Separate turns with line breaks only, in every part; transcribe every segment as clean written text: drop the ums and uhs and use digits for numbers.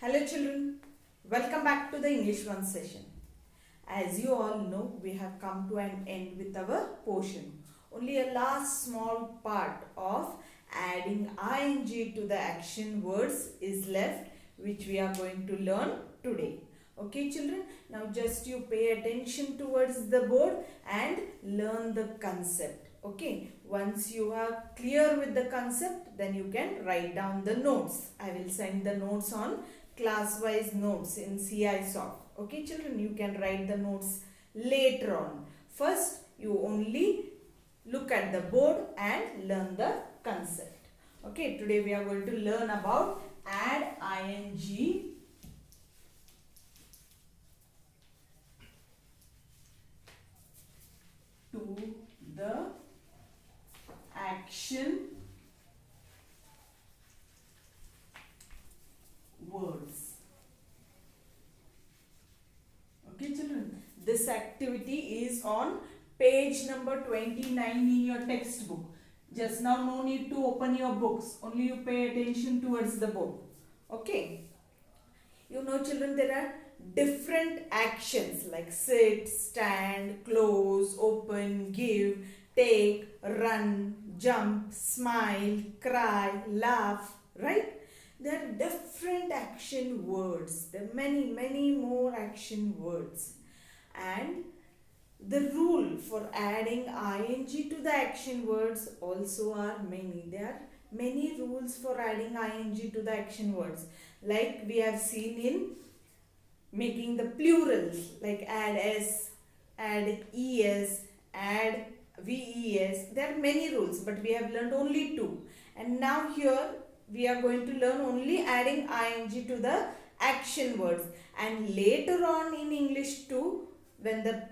Hello children, welcome back to the English 1 session. As you all know, we have come to an end with our portion. Only a last small part of adding ing to the action words is left, which we are going to learn today. Okay children, now just you pay attention towards the board and learn the concept. Okay, once you are clear with the concept, then you can write down the notes. I will send the notes on class-wise notes in CI Soft. Okay children, you can write the notes later on. First, you only look at the board and learn the concept. Okay, today we are going to learn about add ing to the action words. Okay children, this activity is on page number 29 in your textbook. Just now no need to open your books, only you pay attention towards the board. Okay, you know children, there are different actions like sit, stand, close, open, give, take, run, jump, smile, cry, laugh, right? There are different action words. There are many more action words. And the rule for adding ing to the action words also are many. There are many rules for adding ing to the action words. Like we have seen in making the plurals, like add s, add es, add ves. There are many rules, but we have learned only two. And now here we are going to learn only adding ing to the action words. And later on in English too, when the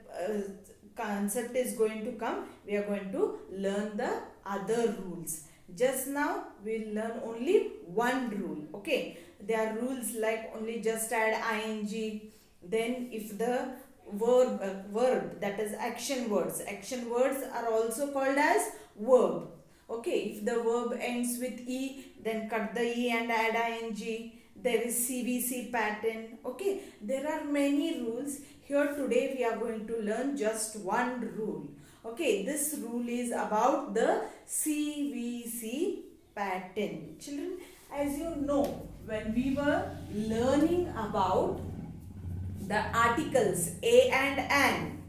concept is going to come, we are going to learn the other rules. Just now we will learn only one rule. Okay, there are rules like only just add ing. Then if the verb, that is action words are also called as verb. Okay, if the verb ends with e, then cut the e and add ing. There is CVC pattern. Okay, there are many rules. Here today we are going to learn just one rule. Okay, this rule is about the CVC pattern. Children, as you know, when we were learning about the articles a and an,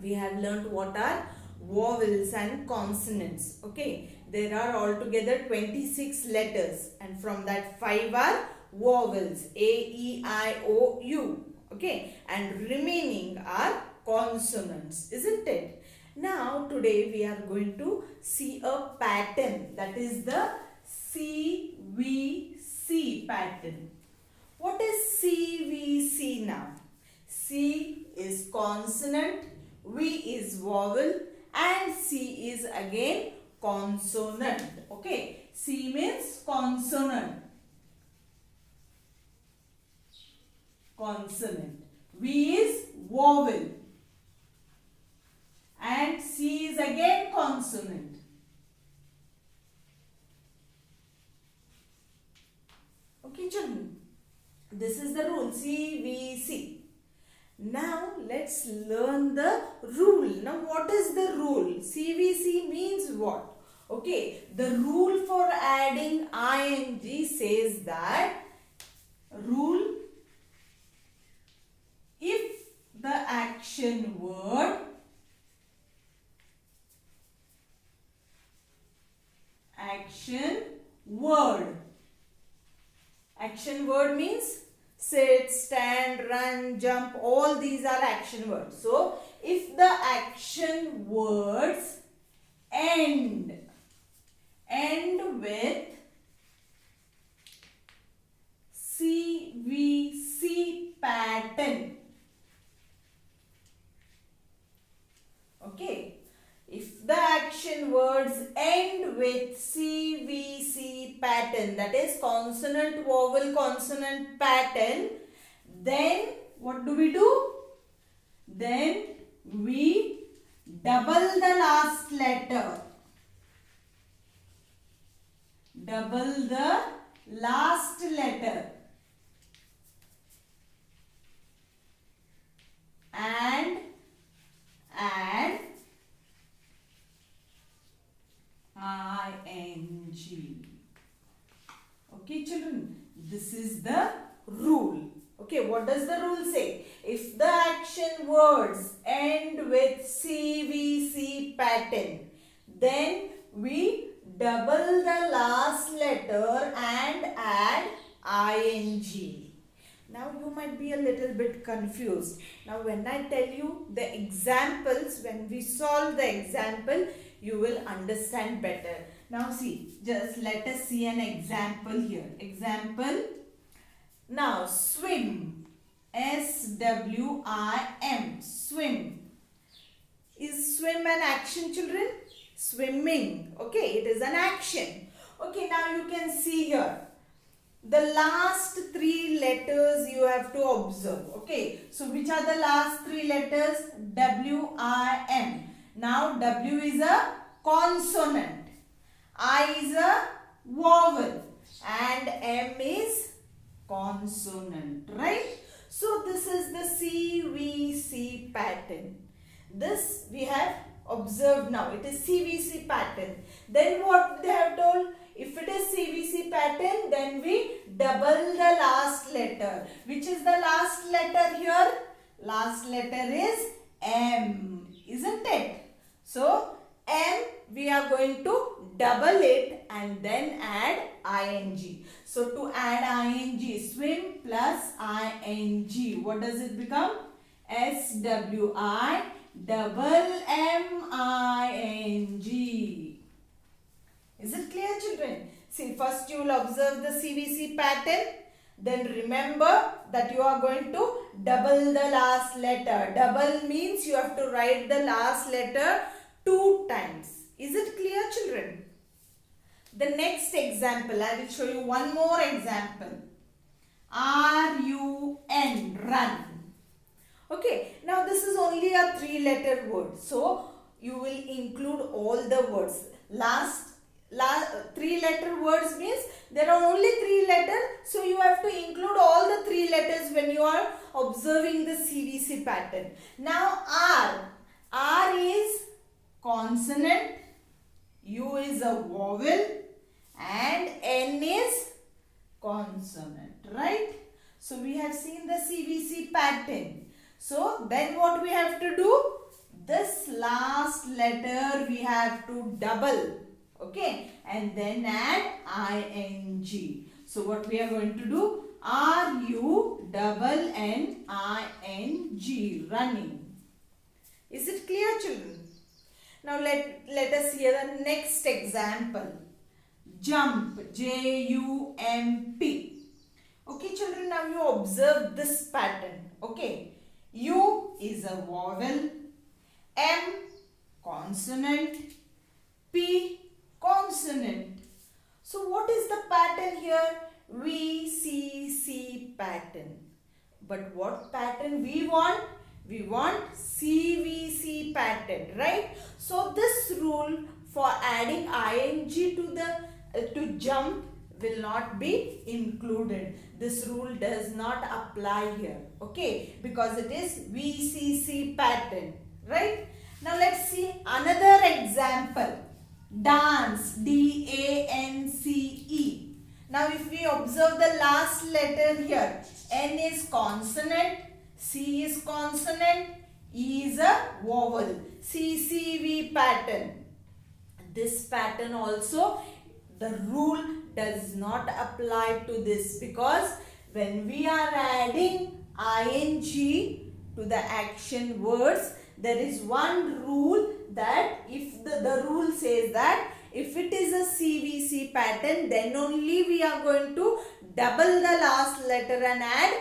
we have learned what are vowels and consonants. Okay, there are altogether 26 letters, and from that 5 are vowels, a, e, i, o, u. Okay, and remaining are consonants, isn't it? Now today we are going to see a pattern, that is the CVC pattern. What is CVC now? C is consonant, V is vowel, and C is again consonant. Okay, C means consonant. V is vowel, and C is again consonant. Okay children, this is the rule CVC. Now let's learn the rule. Now what is the rule? CVC means what? Okay, the rule for adding ing says that rule, if the action word means sit, stand, run, jump, all these are action words. So if the action words end with CVC pattern. Okay, if the action words end with CVC pattern, that is consonant vowel consonant pattern, then what do? Then we double the last letter. This is the rule. Okay, what does the rule say? If the action words end with CVC pattern, then we double the last letter and add ing. Now you might be a little bit confused. Now when I tell you the examples, when we solve the example, you will understand better. Now see, just let us see an example here. Example. Now swim, S-W-I-M, swim. Is swim an action, children? Swimming. Okay, it is an action. Okay, now you can see here. The last three letters you have to observe. Okay, so which are the last three letters? W-I-M. Now W is a consonant, I is a vowel, and M is consonant, right? So this is the CVC pattern. This we have observed now. It is CVC pattern. Then what they have told? If it is CVC pattern, then we double the last letter. Which is the last letter here? Last letter is M, isn't it? So M, we are going to double it and then add ing. So to add ing, swim plus ing, what does it become? SWI-M-I-N-G. Is it clear, children? See, first you will observe the CVC pattern. Then remember that you are going to double the last letter. Double means you have to write the last letter 2 times. Is it clear, children? The next example, I will show you one more example. R-U-N, run. Okay, now this is only a 3-letter word. So, you will include all the words. Last 3-letter words means there are only 3 letters. So, you have to include all the 3 letters when you are observing the CVC pattern. Now, R. R is consonant, U is a vowel, and N is consonant, right? So, we have seen the CVC pattern. So, then what we have to do? This last letter we have to double, okay, and then add ing. So, what we are going to do? R-U-N-N-I-N-G, running. Is it clear, children? Now, let us hear the next example. Jump, J-U-M-P. Okay, children, now you observe this pattern, okay. U is a vowel, M consonant, P consonant. So what is the pattern here? VCC pattern. But what pattern we want? We want CVC pattern, right? So this rule for adding ing to jump will not be included. This rule does not apply here, okay, because it is VCC pattern, right? Now let's see another example. Dance, D-A-N-C-E. Now if we observe the last letter here, N is consonant, C is consonant, E is a vowel, CCV pattern. This pattern also, the rule does not apply to this, because when we are adding ing to the action words, there is one rule that if the rule says that if it is a CVC pattern, then only we are going to double the last letter and add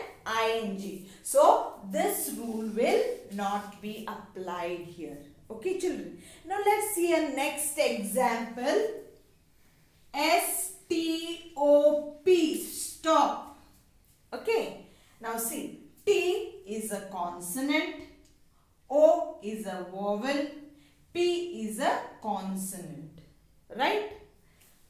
ing. So this rule will not be applied here. Okay, children. Now let's see a next example. S-T-O-P, stop. Okay. Now see, T is a consonant, O is a vowel, P is a consonant, right?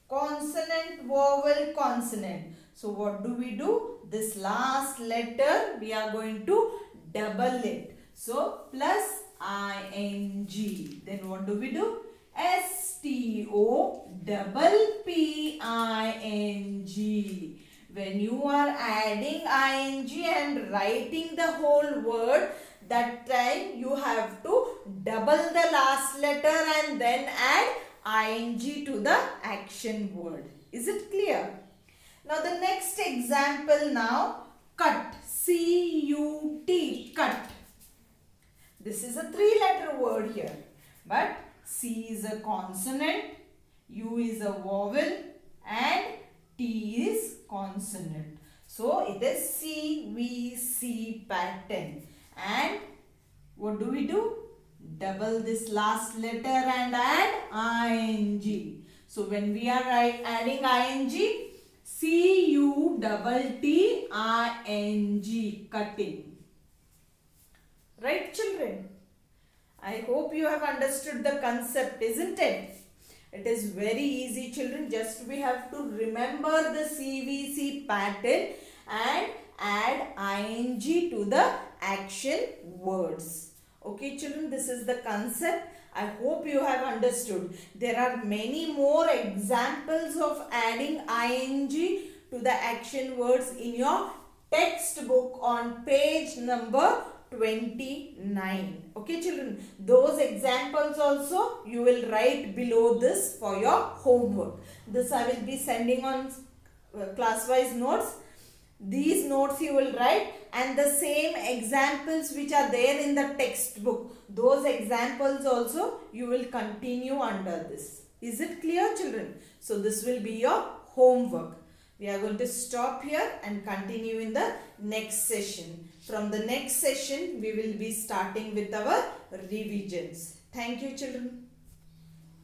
Consonant, vowel, consonant. So what do? This last letter we are going to double it. So plus ing. Then what do? S-T-O-P-P-I-N-G. when you are adding ing and writing the whole word, that time you have to double the last letter and then add ing to the action word. Is it clear? Now the next example now, cut, C-U-T, cut. This is a 3-letter word here, but C is a consonant, U is a vowel and T is consonant. So it is CVC pattern. And what do? Double this last letter and add ing. So when we are adding ing, C-U-T-T-I-N-G, cutting. Right, children? I hope you have understood the concept, isn't it? It is very easy, children. Just we have to remember the CVC pattern and add ing to the action words. Okay, children, this is the concept. I hope you have understood. There are many more examples of adding ing to the action words in your textbook on page number 29. Okay, children, those examples also you will write below this for your homework. This I will be sending on class-wise notes. These notes you will write, and the same examples which are there in the textbook, those examples also you will continue under this. Is it clear, children? So this will be your homework. We are going to stop here and continue in the next session. From the next session, we will be starting with our revisions. Thank you, children.